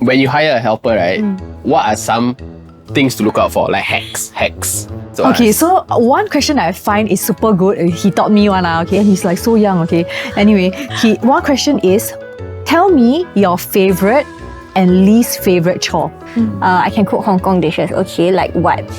when you hire a helper, right, what are some things to look out for, like hacks? So one question I find is super good. He taught me one, okay, and he's like so young, okay. Anyway, one question is, tell me your favorite and least favorite chore. I can cook Hong Kong dishes, okay, like what?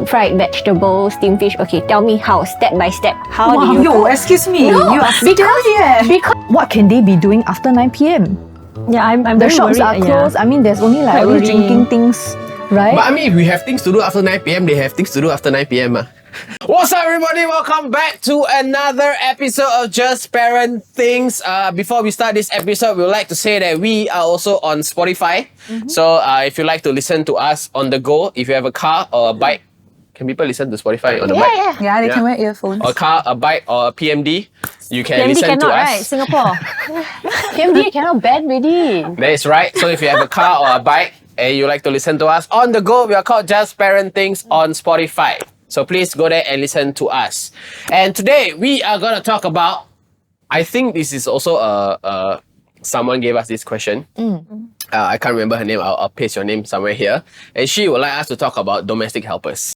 Fried vegetables, steamed fish. Okay, tell me how, step by step. How do you cook? Excuse me. No, you are because what can they be doing after 9 p.m? Yeah, I'm The very shops worried. are closed. I mean, there's only like Quite only worrying. drinking things, right? But I mean, if we have things to do after 9 p.m, they have things to do after 9 p.m. What's up, everybody? Welcome back to another episode of Just Parenthings. Before we start this episode, we would like to say that we are also on Spotify. So if you like to listen to us on the go, if you have a car or a bike, can people listen to Spotify on the bike? Yeah, they can wear earphones. Or a car, a bike, or a PMD, you can PMD listen cannot, to us. right? Singapore. PMD cannot ban already. That is right. So if you have a car or a bike and you like to listen to us on the go, we are called Just Parenthings on Spotify. So please go there and listen to us. And today we are going to talk about, I think this is also someone gave us this question. I can't remember her name. I'll paste your name somewhere here. And she would like us to talk about domestic helpers.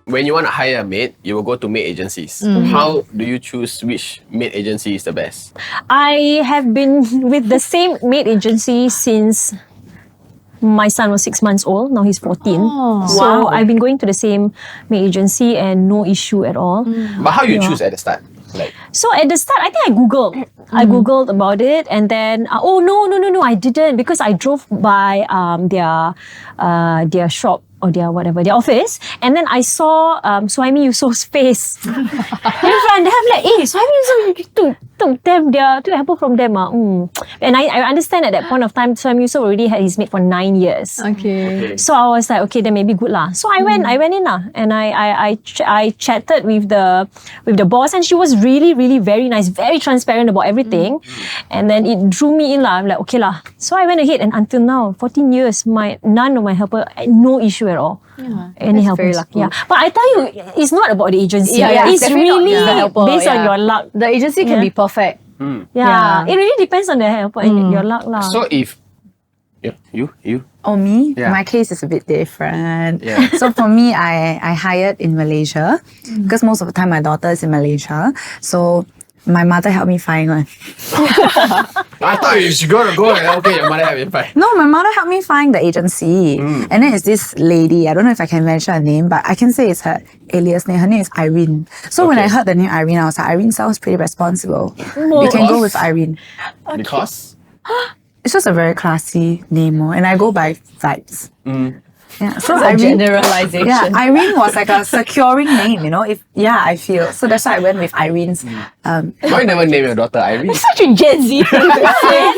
When you want to hire a maid, you will go to maid agencies. How do you choose which maid agency is the best? I have been with the same maid agency since my son was 6 months old. Now he's 14. So I've been going to the same maid agency and no issue at all. But how you choose at the start? So at the start, I think I Googled about it, and then no, I didn't, because I drove by their shop or their office, and then I saw Suhaimi Yusof's face in front. Then I'm like, Suhaimi Yusof, you took them, took help from them. And I understand at that point of time, Suhaimi Yusof already had his maid for 9 years. Okay. So I was like, okay, then maybe good lah. So I went in lah, and I chatted with the boss, and she was really, really very nice, very transparent about everything. And then it drew me in lah. I'm like, okay lah. So I went ahead, and until now, 14 years, none of my helper, no issue at all. Yeah, Any that's helpers. very lucky. Yeah. But I tell you, it's not about the agency. Yeah, It's definitely not really the helper, based on your luck. The agency can be perfect. Yeah. It really depends on the helper and your luck lah. So if you Oh, me? Yeah. My case is a bit different. Yeah. So for me, I hired in Malaysia because most of the time my daughter is in Malaysia. So my mother helped me find one. I thought you should go and okay, your mother have it fine. No, my mother helped me find the agency. And then it's this lady, I don't know if I can mention her name, but I can say it's her alias name. Her name is Irene. So when I heard the name Irene, I was like, Irene sounds pretty responsible. We can go with Irene. Because? It's just a very classy name, and I go by vibes. Yeah, so It's a generalization. Yeah, Irene was like a securing name, I feel. So that's why I went with Irene's. Why you never name your daughter Irene? Such a Gen Z thing to say.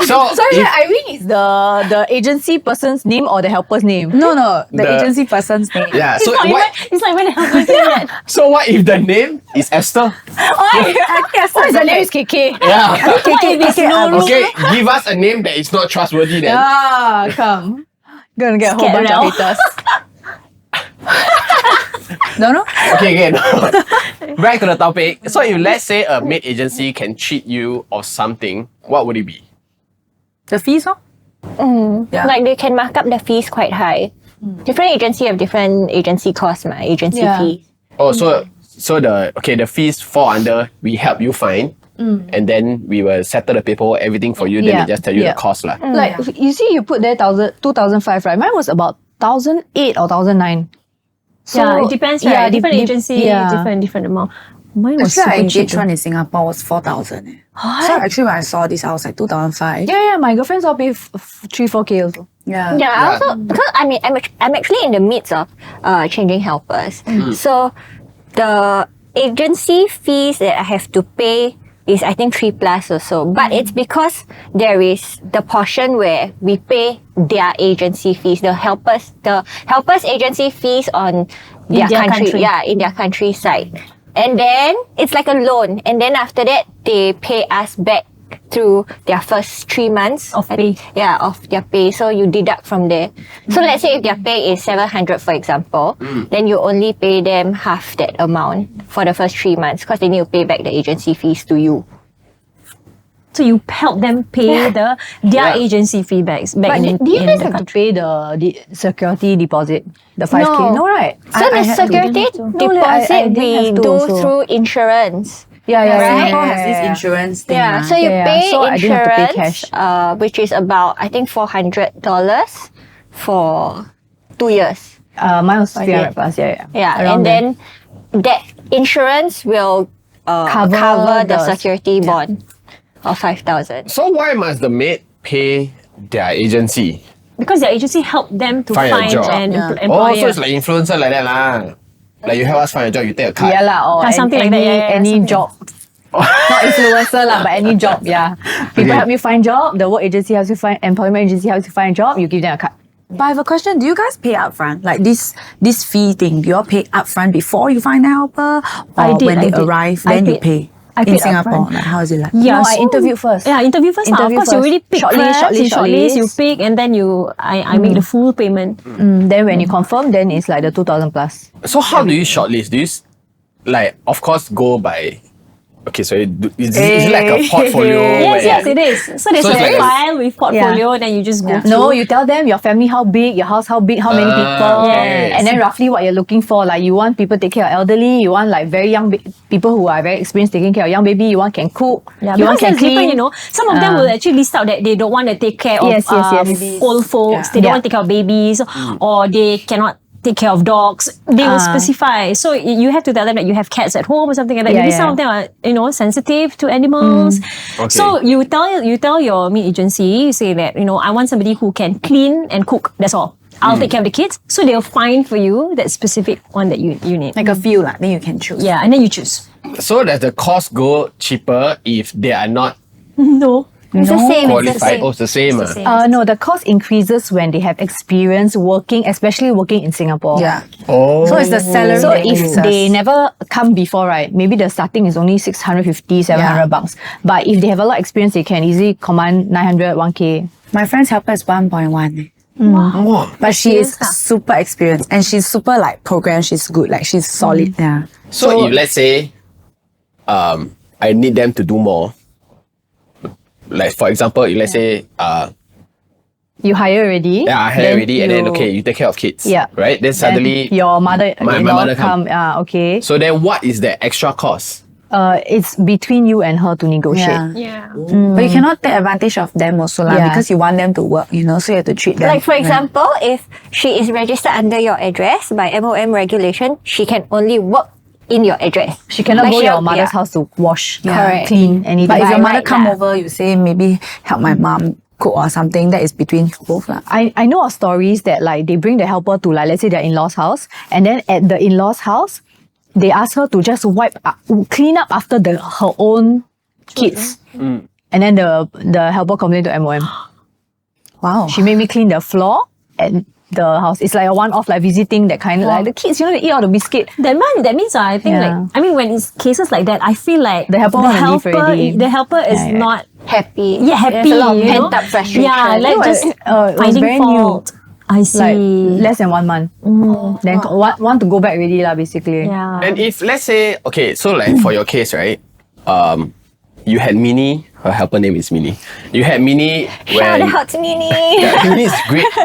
So Sorry, Irene is the agency person's name or the helper's name? No, the The- agency person's name. yeah, so It's like when the helper say that. so what if the name is Esther? What is the name? Is KK. Yeah. Okay, Okay, give us a name that is not trustworthy then. Ah, come. Gonna get a whole Scared bunch now. of haters. No. Okay, back to the topic. So if let's say a maid agency can cheat you of something, what would it be? The fees, huh? Yeah. Like they can mark up the fees quite high. Different agency have different agency costs, my agency fee. Oh, so the fees fall under we help you find, and then we will settle the paperwork, everything for you. Then we just tell you the cost lah. Like you see, you put there 2005, right? Mine was about 2008 or 2009. So Yeah, it depends, right? yeah, different agency, yeah. different amount. Mine was Actually, I super cheap. engaged one in Singapore was 4,000. So actually, when I saw this, I was like 2005. Yeah, my girlfriends all pay 3-4K also. Yeah. Yeah, I also because I'm actually in the midst of changing helpers. So the agency fees that I have to pay is I think 3+ or so. But it's because there is the portion where we pay their agency fees, the helpers agency fees on their country. Yeah, in their countryside. And then it's like a loan. And then after that, they pay us back through their first 3 months Of pay. of their pay. So you deduct from there. So let's say if their pay is 700, for example, then you only pay them half that amount for the first 3 months because they need to pay back the agency fees to you. So you help them pay their agency fee back But in, do you in guys the have to country. pay the security deposit, the 5K? No, right? So the security deposit I didn't we have to do also. through insurance. Yeah, Singapore has this insurance thing. Yeah, ah. so you Yeah, pay so I didn't have to pay insurance, cash. which is about I think $400 for 2 years. Mine was 300 plus, yeah. Yeah, Around and there. then that insurance will cover the security bond of 5,000. So why must the maid pay their agency? Because the agency helped them to Find a find job. an Yeah. employer. Oh, so it's like influencer like that lah. Like you help us find a job, you take a cut. Yeah lah, or something like any, that, yeah, any something. job. Not influencer lah, but any job, yeah. People Okay. help you find job, the work agency helps you find, employment agency helps you find a job, you give them a cut. But I have a question. Do you guys pay upfront? Like this fee thing, do you all pay upfront before you find a helper? Or I did, when I they did. arrive, I then you paid. pay? I In paid Singapore, upfront. like how is it like? Yeah, No, I interviewed first. Yeah, interview first. Of Interview course, you first. already pick Shortlist, first. You shortlist. you pick, and then I make the full payment. Then when you confirm, then it's like the 2,000 plus. So how do you shortlist? Do you like, of course, go by? Okay, so is it like a portfolio? Yes, where- yes, it is. So there's So a it's like a- file with portfolio, then you just go through. No, you tell them your family how big, your house how big, how many people, yes. and then roughly what you're looking for. Like you want people to take care of elderly, you want like very young people who are very experienced taking care of young baby, you want can cook, Yeah, you want because can it's different, clean. Some of them will actually list out that they don't want to take care of Yes, yes. old folks, Yeah. they don't Yeah. want to take care of babies, or they cannot take care of dogs. They will specify. So you have to tell them that you have cats at home or something like that. Yeah, Maybe yeah. some of them are, sensitive to animals. Okay. So you tell your meat agency, you say that, I want somebody who can clean and cook. That's all. I'll take care of the kids. So they'll find for you that specific one that you need. Like a few, like, then you can choose. Yeah, and then you choose. So does the cost go cheaper if they are not No. It's the same. It's the qualified? same. Oh, it's the same. It's the ah. same. No, the cost increases when they have experience working, especially working in Singapore. Yeah. Oh. So it's the salary. So that if increases. they never come before, right, maybe the starting is only 650, 700 Yeah. bucks. But if they have a lot of experience, they can easily command 900, 1K. My friend's helper is 1.1. Wow. But she is Experienced, super experienced and she's super like programmed. She's good. Like she's solid. Yeah. So if let's say, I need them to do more. Like for example, if let's say, You hire already. yeah, I had already, and then okay, you take care of kids. Yeah. Right. Then Then suddenly, your mother, my in-law mother come. okay. So then, what is the extra cost? It's between you and her to negotiate. Yeah. Yeah. But you cannot take advantage of them also lah, Yeah. because you want them to work, so you have to treat them. Like for example, if she is registered under your address by MOM regulation, she can only work in your address. She cannot Like go she- your mother's yeah. house to wash, Correct. clean, anything. But if your By mother right come lah. over, you say maybe help my mom cook or something, that is between both lah. I know of stories that like they bring the helper to like let's say their in-laws house, and then at the in-laws house, they ask her to just clean up after her own kids, and then the helper complained to MOM. Wow. She made me clean the floor and the house. It's like a one-off, like visiting that kind. Like the kids, they eat all the biscuit. That means I think Yeah. when it's cases like that, I feel like The helper wanna leave already. the helper is Yeah, yeah. not Happy. happy. There's a lot of you know? pent-up frustration. Yeah, like No, just it was finding very new. fault. I see. Like less than 1 month. Then want to go back already lah, basically. yeah. And if let's say, okay, so like for your case, right? You had Minnie. Her helper name is Minnie. You had Minnie Shout when out to Nini. yeah, Minnie is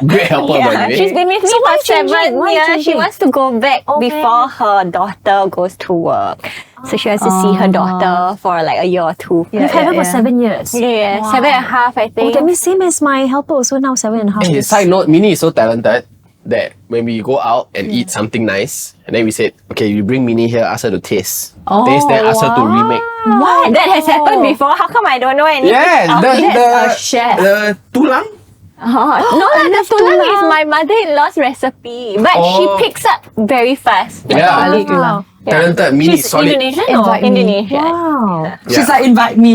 great helper by the Yeah, way. she's been with me why for changing? 7 Why years. She changing? wants to go back before her daughter goes to work. So she wants to see her daughter for like a year or two. You've had her for 7 years. Yeah, Wow. 7.5 I Oh, think. that means same as my helper also now 7.5 Hey, years. side note, Minnie is so talented that when we go out and eat something nice, and then we said, okay, you bring Minnie here, ask her to taste. Taste, then ask her to remake. What? That has happened before. How come I don't know anything? Yeah, of it? a chef. the tulang. No, the tulang is my mother-in-law's recipe, but Oh. she picks up very fast. Yeah. I love tulang. Talented, Minnie is She's solid. Indonesian or Invite me. Indonesian. Wow. She's like, invite me.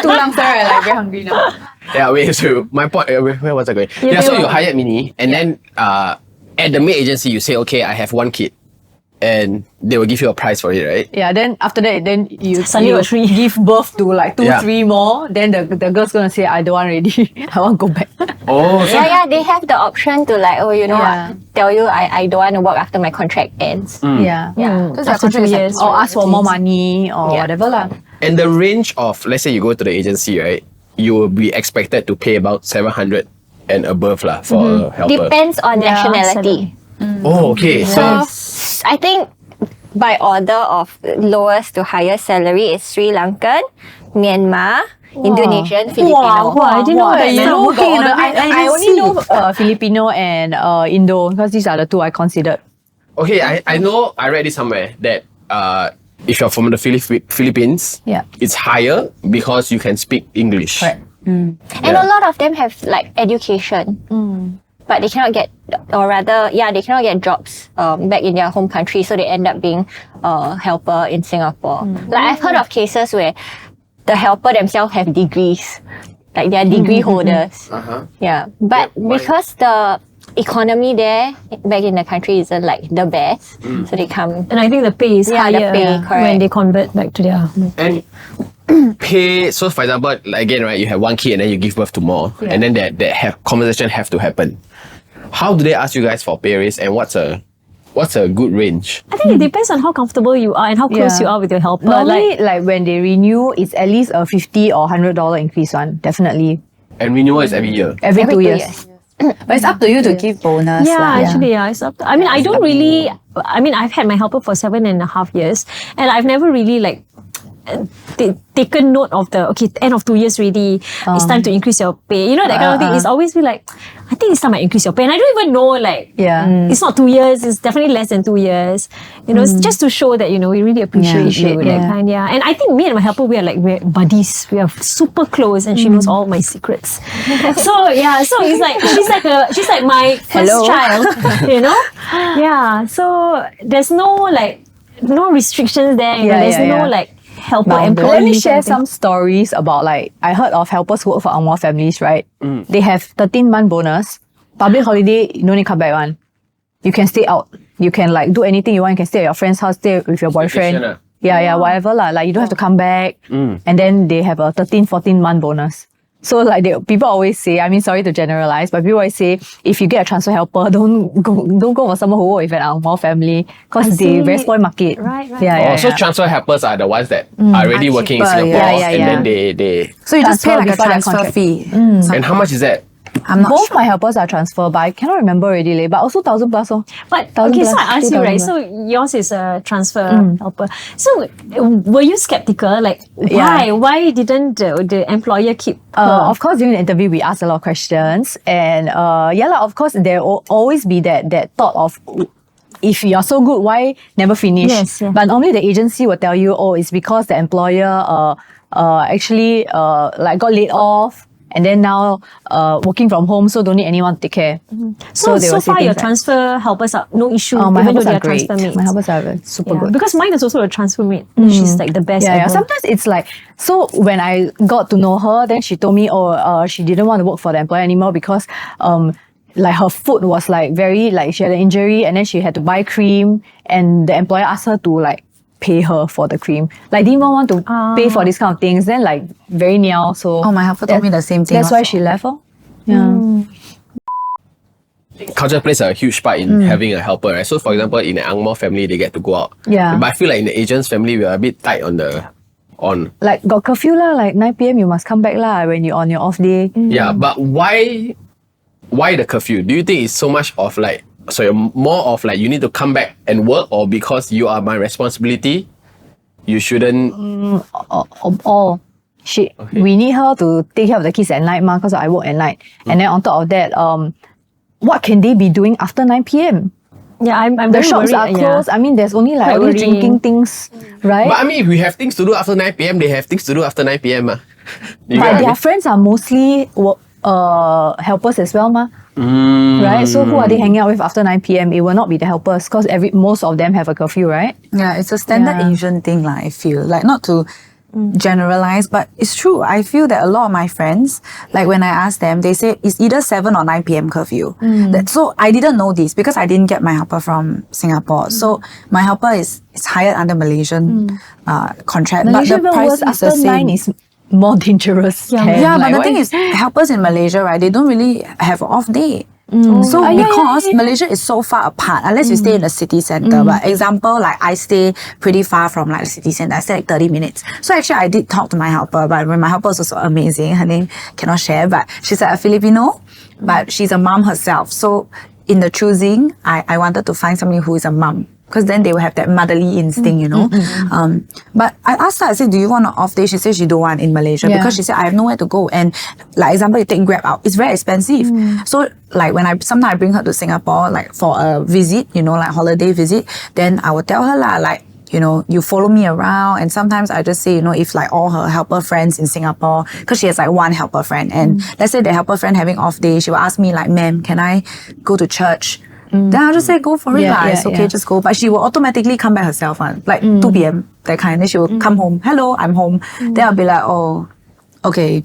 Tulang sir, like very hungry now. Yeah, wait, so my point, where was I going? Yeah, so you hired Minnie, and then at the maid agency, you say, okay, I have 1 kid. and they will give you a prize for it, right? Yeah, then after that, then you Suddenly got three. give birth to like two, Yeah. 3 more. Then the girl's gonna say, I don't want already. I want to go back. Oh, so Yeah, they have the option to like, oh, you know, Yeah. tell you I don't want to work after my contract ends. Yeah. Because their After 2 contract is like years. Or ask for more money or Yeah. whatever lah. and the range of, let's say you go to the agency, right? You will be expected to pay about 700 and above lah for a helper. Depends on nationality. Oh, okay. So I think by order of lowest to highest salary is Sri Lankan, Myanmar, Indonesian, Filipino. Wow, I didn't know that. You man. know, Okay, got all the- I I only know Filipino and Indo because these are the two I considered. okay, I know I read it somewhere that if you're from the Philippines, Yeah. it's higher because you can speak English. Correct. And Yeah. a lot of them have like education. But they cannot get, or rather, they cannot get jobs back in their home country, so they end up being a helper in Singapore. Like I've heard of cases where the helper themselves have degrees, like they are degree holders. Yeah, but Yeah, why? because the economy there back in the country isn't like the best, so they come. And I think the pay is Yeah, the higher pay, correct. when they convert back to their. And pay, so for example, like again, right, you have one kid and then you give birth to more, and then that conversation have to happen. How do they ask you guys for pay raise, and what's a good range? I think it depends on how comfortable you are and how close Yeah. you are with your helper. Normally, like when they renew, it's at least a $50 or $100 increase one, definitely. And renewal is every year. Every 2 2 years. But it's up to you to give bonus. Yeah, lah. actually, it's up to, I mean, I don't really, I mean, I've had my helper for 7.5 years and I've never really like taken note of the, okay, end of 2 years already, it's time to increase your pay. You know, that kind of thing. It's always be like, I think it's time I increase your pay. And I don't even know, like, Yeah. it's not 2 years, it's definitely less than 2 years. You know, it's just to show that, you know, we really appreciate Yeah, you, yeah. that kind, yeah. And I think me and my helper, we're buddies. We are super close and she knows all my secrets. So, yeah, so it's like, she's like my first Hello. child, you know? Yeah, so there's no restrictions there, you know, Yeah, there's yeah, no yeah. like helper Let employee. me share kind of thing. some stories about like I heard of helpers who work for Angmoh families, right? They have 13-month bonus. Public holiday, you don't need to come back one. You can stay out. You can like do anything you want. You can stay at your friend's house, stay with your boyfriend. Vacation, Yeah, whatever lah. Like you don't have to come back. And then they have a 13-14-month bonus. So like people always say, I mean, sorry to generalize, but people always say, if you get a transfer helper, don't go for someone who work with an Angmoh family because they see. very spoil market. Right. Yeah, So transfer helpers are the ones that are already working in cheaper, Singapore, yeah, and yeah. then they So you just pay Transfer like a before their transfer contract. fee. and how much is that? I'm not Both sure. my helpers are transferred, but I cannot remember already, leh, but also 1,000 plus. Oh. But 1,000 okay, so plus, I asked you, 2,000 right? plus. So yours is a transfer helper. So were you skeptical? Like, why? Yeah. Why didn't the employer keep her? Of course, during the interview, we asked a lot of questions, and of course, there will always be that thought of, if you're so good, why never finish? Yes, yeah. But normally the agency will tell you, oh, it's because the employer actually like got laid off, and then now working from home, so don't need anyone to take care. So they will say far, your things like- transfer helpers are no issue, my even though helpers they are are great. transfer mates. My helpers are super Yeah, good. because mine is also a transfer mate. She's like the best Yeah. ever. Sometimes it's like, so when I got to know her, then she told me, she didn't want to work for the employer anymore because like her foot was like very, like she had an injury and then she had to buy cream and the employer asked her to like pay her for the cream. Like didn't even want to pay for these kind of things. Then like very niao. So Oh, my helper told me the same thing That's why also. she left. Yeah. Culture plays a huge part in having a helper, right? So for example, in an Angmoh family, they get to go out. Yeah. But I feel like in the Asians family, we are a bit tight on Like got curfew lah, like 9 p.m. you must come back lah when you're on your off day. Yeah, but why the curfew? Do you think it's so much of like, so you're more of like you need to come back and work, or because you are my responsibility, you shouldn't? All. We need her to take care of the kids at night because I work at night. And then on top of that, what can they be doing after 9 p.m.? Yeah, I'm The very shops worried. are closed. I mean, there's only like Quite all these worrying. drinking things, right? But I mean, if we have things to do after 9 p.m., they have things to do after 9 p.m. You get But what I their mean? friends are mostly helpers as well, right? So who are they hanging out with after 9 p.m.? It will not be the helpers because most of them have a curfew, right? Yeah, it's a standard Yeah. Asian thing, I feel. Like not to generalize, but it's true. I feel that a lot of my friends, like when I ask them, they say it's either 7 or 9 p.m. curfew. So I didn't know this because I didn't get my helper from Singapore. So my helper is hired under Malaysian contract, Malaysia but the price was is the after same. 9 is more dangerous. Yeah, but the thing is, helpers in Malaysia, right, they don't really have off day. So because Malaysia is so far apart, unless you stay in the city center. But example, like I stay pretty far from like the city center. I stay like 30 minutes. So actually I did talk to my helper, but when my helper was also amazing, her name cannot share, but she's like a Filipino, but she's a mom herself. So in the choosing, I wanted to find somebody who is a mom. Because then they will have that motherly instinct, you know. But I asked her, I said, do you want an off day? She said she don't want in Malaysia because she said, I have nowhere to go. And like example, you take Grab out, it's very expensive. So like when sometimes I bring her to Singapore, like for a visit, you know, like holiday visit, then I will tell her like, you know, you follow me around. And sometimes I just say, you know, if like all her helper friends in Singapore, because she has like one helper friend, and let's say the helper friend having off day, she will ask me like, ma'am, can I go to church? Then I'll just say, go for it. It's okay, just go. But she will automatically come back herself, like 2 p.m., that kind. Then she will come home. Hello, I'm home. Then I'll be like, oh, okay.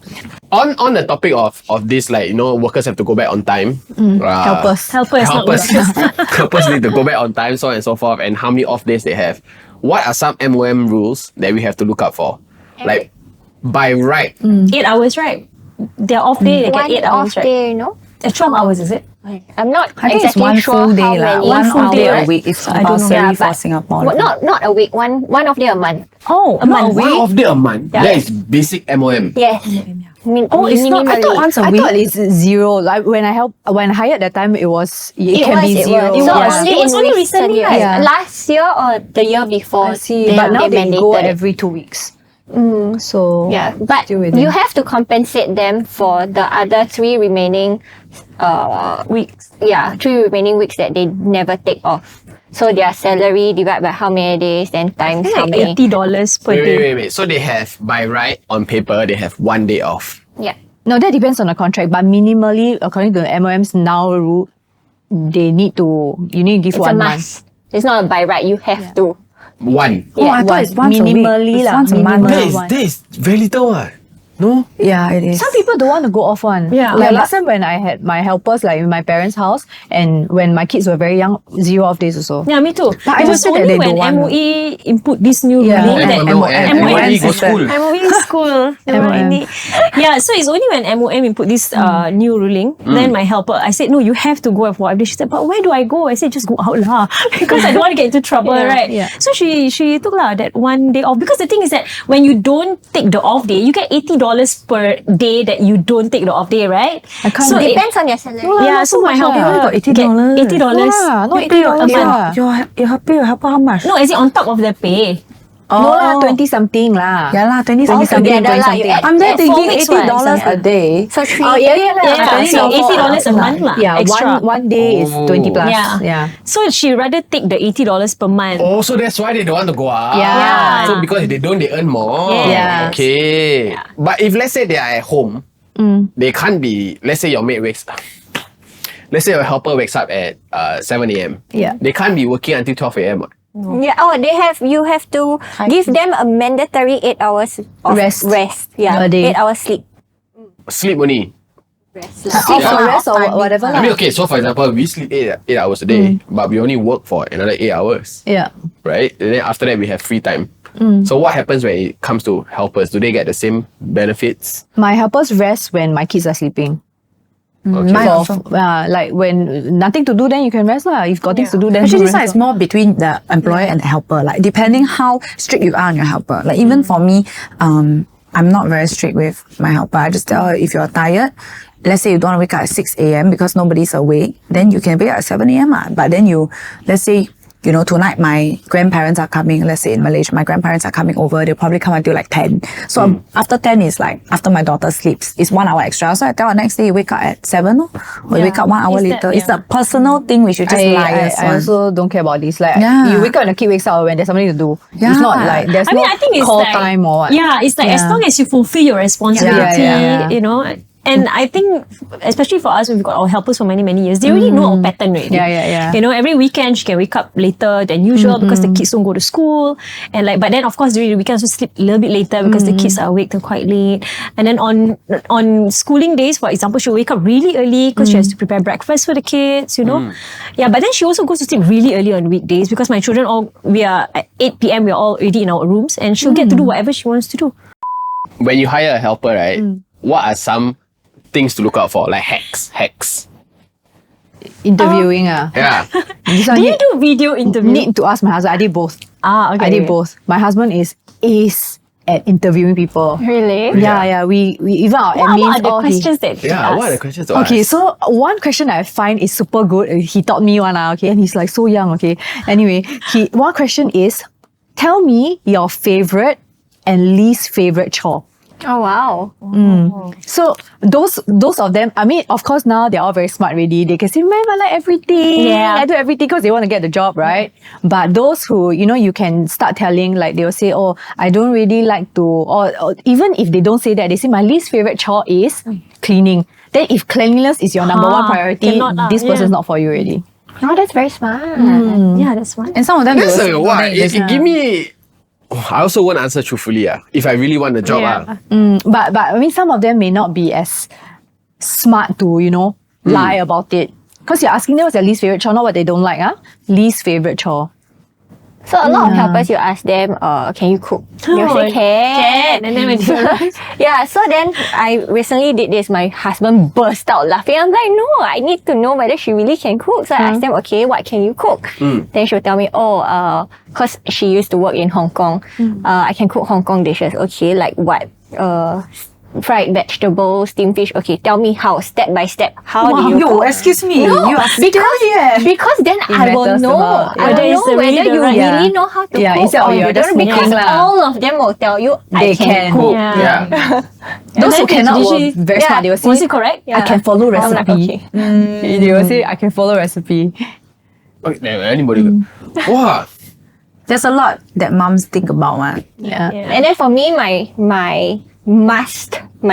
On the topic of this, like, you know, workers have to go back on time. Helpers. Helpers need to go back on time, so on and so forth, and how many off days they have. What are some MOM rules that we have to look out for? Like, by right. 8 hours, right? Their off day, they get 8 hours, off right? day, you know. 12 hours, is it? I'm not I think it's exactly one sure full day, how many. one full full day, day a right? week. It's I don't know. compulsory for but Singapore. not a week. One off day a month. Oh, a month. One off day a month. Yeah. That is basic MOM. Yes. Oh, it's not. I thought minimally. once a week. I thought it's zero. Like when I hired that time, it can be zero. So It was only recently, right? Yeah. Last year or the year before. I see. Then But now they go mandated it. every 2 weeks. So Yeah, but still within. you have to compensate them for the other 3 remaining weeks. Yeah, 3 remaining weeks that they never take off. So their salary divided by how many days, then times how Like many. $80 per day. Wait. So they have, by right, on paper, they have 1 day off. Yeah. No, that depends on the contract. But minimally, according to the MOM's now rule, you need to give It's a 1 month. must. It's not a by right. You have to. One. Oh, I thought it's once a week. Minimally It's lah, once a month. minimally. That is very little. No? Yeah, it is. Some people don't want to go off one. Yeah. Like last time when I had my helpers like in my parents' house and when my kids were very young, 0 off days or so. Yeah, me too. But I It just was said that only they when don't want MOE input this new Yeah. ruling that MOM go sister. school. MOE school. Yeah, so it's only when MOM input this new ruling, then my helper, I said, no, you have to go for 5 days. She said, but where do I go? I said, just go out lah. Because I don't want to get into trouble, right? Yeah. So she took that 1 day off. Because the thing is that when you don't take the off day, you get $80 per day that you don't take the off day, right? I can't So do Depends on your salary. yeah, not so so my much helper lah. Got $80. get $80. Yeah, not You pay $80 your, lah. your pay your helper how much? No, is it on top of the pay? No lah, 20 something lah. Yeah lah, 20 20 something, together 20 lah, you something. add- I'm there add thinking 4 weeks, right? $80 a day. So 3 Oh, yeah. Yeah, so $80 a month lah. Yeah, extra. one day is 20 plus. Yeah. Yeah. So she rather take the $80 per month. Oh, so that's why they don't want to go out. Yeah. So because if they don't, they earn more. Yes. Okay. But if let's say they are at home, they can't be, let's say your mate wakes up. Let's say your helper wakes up at 7 a.m. Yeah. They can't be working until 12 a.m. Yeah. Oh, you have to give them a mandatory 8 hours of Rest. Yeah. A day. 8 hours sleep. Sleep only. Rest. Or for rest or whatever I mean, lah. okay, so for example, we sleep 8 hours a day, but we only work for another 8 hours, Yeah. right? And then after that, we have free time. So what happens when it comes to helpers? Do they get the same benefits? My helpers rest when my kids are sleeping. Okay. Mine also. Like when nothing to do, then you can rest lah. If got things to do, then Actually, you this one rest is more between the employer and the helper. Like depending how strict you are on your helper. Like even for me, I'm not very strict with my helper. I just tell her if you're tired, let's say you don't want to wake up at 6 a.m. because nobody's awake, then you can wake up at 7 a.m. But then let's say, you know, tonight my grandparents are coming, let's say in Malaysia, my grandparents are coming over, they'll probably come until like 10. So after 10 is like, after my daughter sleeps, it's 1 hour extra. So I tell her next day you wake up at 7 or you wake up 1 hour Is later. that- It's a personal thing we should just liaise I on. also don't care about this. Like Yeah. you wake up and the kid wakes up when there's something to do. Yeah. It's not like there's I think it's call like, time or what. Yeah, it's like as Yeah. long as you fulfill your responsibility, Yeah. you know. And I think, especially for us, we've got our helpers for many, many years. They already know our pattern already. Yeah. You know, every weekend she can wake up later than usual because the kids don't go to school. And like, but then of course during the weekends we sleep a little bit later because the kids are awake till quite late. And then on schooling days, for example, she'll wake up really early because she has to prepare breakfast for the kids, you know. Yeah, but then she also goes to sleep really early on weekdays because my children we are at 8 p.m. we're all already in our rooms and she'll get to do whatever she wants to do. When you hire a helper, right? What are some things to look out for? Like hacks. Interviewing. Yeah. This one Do you do video interview? need to ask my husband. I did both. Okay. I did both. My husband is ace at interviewing people. Really? Yeah. We even our What admins are the all questions that he Yeah, what are the asks? questions to Okay, ask? so one question I find is super good. He taught me one, okay, and he's like so young, okay. Anyway, one question is, tell me your favorite and least favorite chore. Oh wow. So those of them, I mean, of course now they're all very smart already. They can say, "Man, I like everything. Yeah. I do everything," because they want to get the job, right? But those who, you can start telling, like they will say, "Oh, I don't really like to," or even if they don't say that, they say, "My least favorite chore is cleaning." Then if cleanliness is your number one priority, cannot lah, this person's yeah. not for you already. Oh, that's very smart. Yeah, that's one. And some of them That's will like what? Give me. I also won't answer truthfully. If I really want the job. But I mean, some of them may not be as smart to, lie about it. Because you're asking them what's their least favorite chore, not what they don't like, least favorite chore. So a lot of helpers, you ask them, can you cook? They'll say, can. And then when Yeah, so then I recently did this. My husband burst out laughing. I'm like, no, I need to know whether she really can cook. So I asked them, okay, what can you cook? Then she'll tell me, because she used to work in Hong Kong. I can cook Hong Kong dishes. Okay, like what? Fried vegetables, steamed fish. Okay, tell me how, step by step. How do you Yo, cook? excuse me. No, You are because then I will matters know. about- I Whether will it's know really whether the you right- really know how to Yeah, cook instead of or you're you just don't, because smoking lah. all of them will tell you They I can can. cook. Yeah. Those who then cannot did will she- very Yeah. smart. They will say, Was it correct? I can follow I'm like, recipe. okay. They will say, I can follow recipe. Anybody? Wow. There's a lot that moms think about, man. Yeah. And then for me, my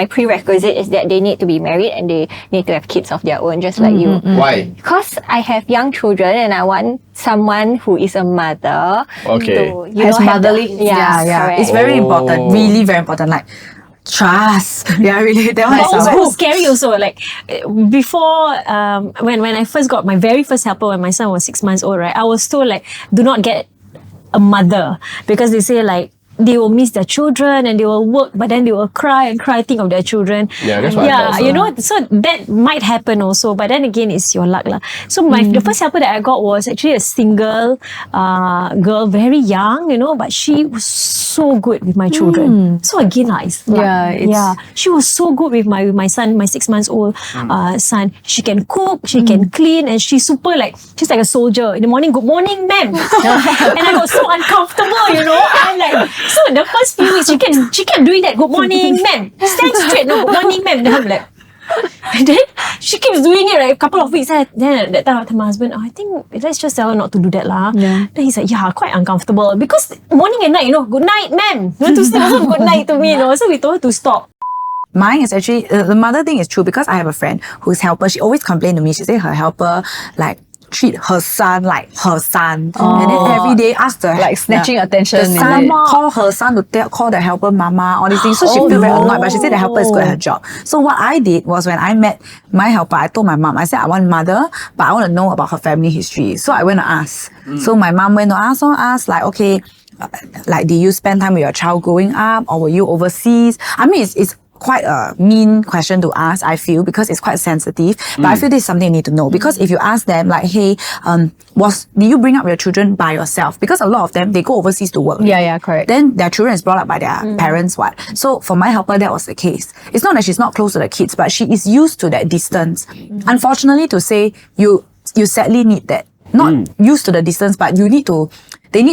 prerequisite is that they need to be married and they need to have kids of their own, just like you. Why? Because I have young children and I want someone who is a mother Okay. to, Has have the- motherly- Yeah. correct. It's very Oh. important. Really very important. Like, trust. Yeah, really. That one But is also a it was scary also. Like before, when I first got my very first helper when my son was 6 months old, right? I was told like, do not get a mother because they say like they will miss their children and they will work, but then they will cry and think of their children. Yeah, that's what I thought also. So that might happen also. But then again, it's your luck lah. So the first helper that I got was actually a single girl, very young, but she was so good with my children. So again, it's luck. Yeah, She was so good with my son, my 6 months old son. She can cook, she can clean, and she's super she's like a soldier. In the morning, good morning, ma'am. And I got so uncomfortable, I'm like, so the first few weeks, she kept doing that. Good morning, ma'am. Stand straight, no, good morning, ma'am. Then I'm like, and then she keeps doing it a couple of weeks. Then that time I told my husband, I think let's just tell her not to do that lah. Yeah. Then he's like, quite uncomfortable because morning and night, good night, ma'am. You want to say also good night to me, So we told her to stop. Mine is actually, the mother thing is true because I have a friend who's helper. She always complained to me. She said her helper, treat her son like her son. And then every day ask the... Like snatching attention, The is son it? call her son to call the helper mama, all these things. So she feel very annoyed, but she said the helper is good at her job. So what I did was when I met my helper, I told my mom, I said I want mother, but I want to know about her family history. So I went to ask. So my mom went to ask like, okay, did you spend time with your child growing up or were you overseas? I mean, it's quite a mean question to ask, I feel, because it's quite sensitive. But I feel this is something you need to know. Because if you ask them, like, hey, did you bring up your children by yourself? Because a lot of them, they go overseas to work. Yeah, correct. Then their children is brought up by their parents, what? So for my helper, that was the case. It's not that she's not close to the kids, but she is used to that distance. Unfortunately to say, you sadly need that. Not used to the distance, but they need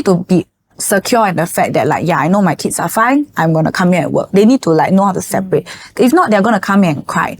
to be secure in the fact that I know my kids are fine, I'm going to come here and work. They need to know how to separate. If not, they're going to come here and cry.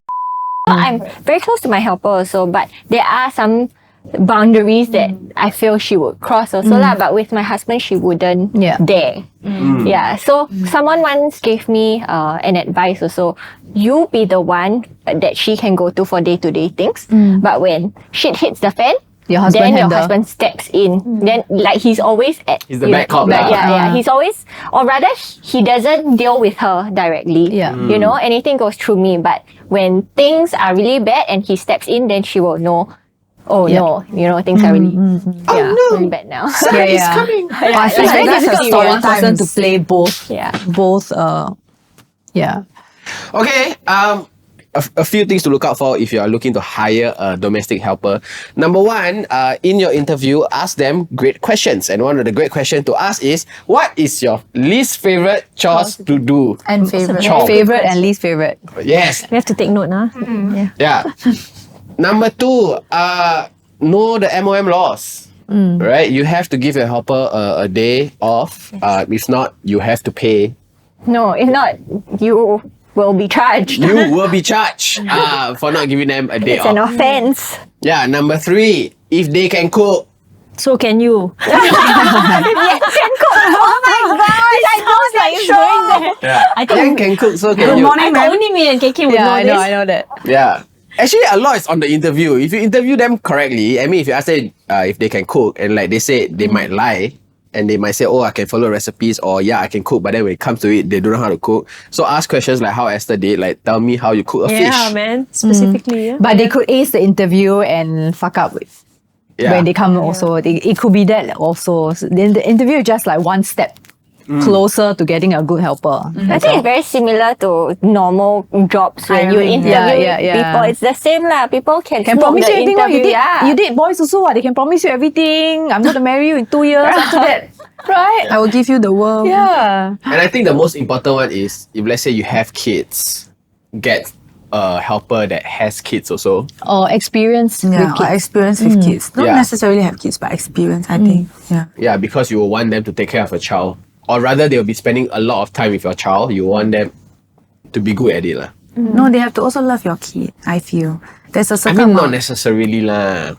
I'm very close to my helper also, but there are some boundaries that I feel she would cross also lah. But with my husband, she wouldn't dare. Yeah. So someone once gave me an advice also. You be the one that she can go to for day-to-day things. But when shit hits the fan, Your husband then your handle. husband steps in. Then like he's always at He's the back cop lah. Yeah. He's always, or rather he doesn't deal with her directly. Yeah. You know, anything goes through me. But when things are really bad and he steps in, then she will know. Oh no, you know, things are really really bad now. It's coming. I feel It's like like that's a that's story a person to times. play both. Yeah. Both. Yeah. Okay, a few things to look out for if you are looking to hire a domestic helper. Number one, in your interview, ask them great questions. And one of the great questions to ask is, what is your least favorite chores to do? And favorite. Chore. Favorite and least favorite. Yes. We have to take note, nah. Yeah. Number two, know the MOM laws. Right? You have to give your helper a day off. If not, you have to pay. No, if not, you will be charged. You will be charged for not giving them a day It's an off. offense. Yeah. Number three, if they can cook, So can you? Oh my gosh! I know that show. yeah. I think- Yang can cook, so can Good you. morning, I thought ma'am. only me and KK would know I this. know that. Yeah. Actually, a lot is on the interview. If you interview them correctly, I mean, if you ask them if they can cook, and like they say, they might lie, and they might say, oh, I can follow recipes, or yeah, I can cook, but then when it comes to it, they don't know how to cook. So ask questions like how Esther did, like tell me how you cook a Yeah, fish. man. Specifically, yeah. But they could ace the interview and fuck up with Yeah. when they come also. It could be that also. So then the interview is just like one step closer to getting a good helper. I think it's very similar to normal jobs when you Hiring. interview Yeah. people. It's the same lah. People can Can smoke promise the you anything. What you interview, did? You did boys also. What they can promise you everything. I'm going to marry you in 2 years after that. Right? I will give you the world. Yeah. And I think the most important one is, if let's say you have kids, get a helper that has kids also. Or experience Yeah, with or kids. experience with kids. Don't Yeah. necessarily have kids, but experience, I think. Yeah. Yeah, because you will want them to take care of a child. Or rather, they'll be spending a lot of time with your child. You want them to be good at it lah. No, they have to also love your kid, I feel. There's a I certain mean, not amount. necessarily lah.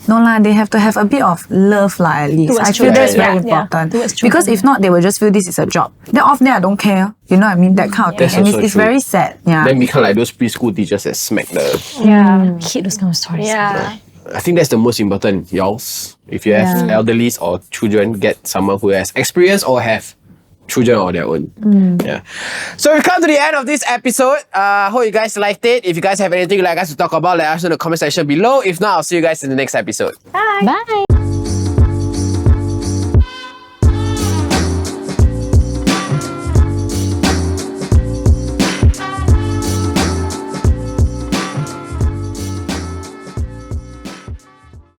No lah, they have to have a bit of love lah at least. Towards I feel children. that's very Yeah, important. towards Because if not, they will just feel this is a job. Then off there, I don't care. You know what I mean? That kind of thing. That's And also it's true. very sad. Yeah. Then become like those preschool teachers that smack the... Yeah. Hate those kind of stories. Yeah. I think that's the most important, y'alls. If you have elderlies or children, get someone who has experience or have children of their own. Yeah. So we've come to the end of this episode. Hope you guys liked it. If you guys have anything you'd like us to talk about, let us know in the comment section below. If not, I'll see you guys in the next episode. Bye.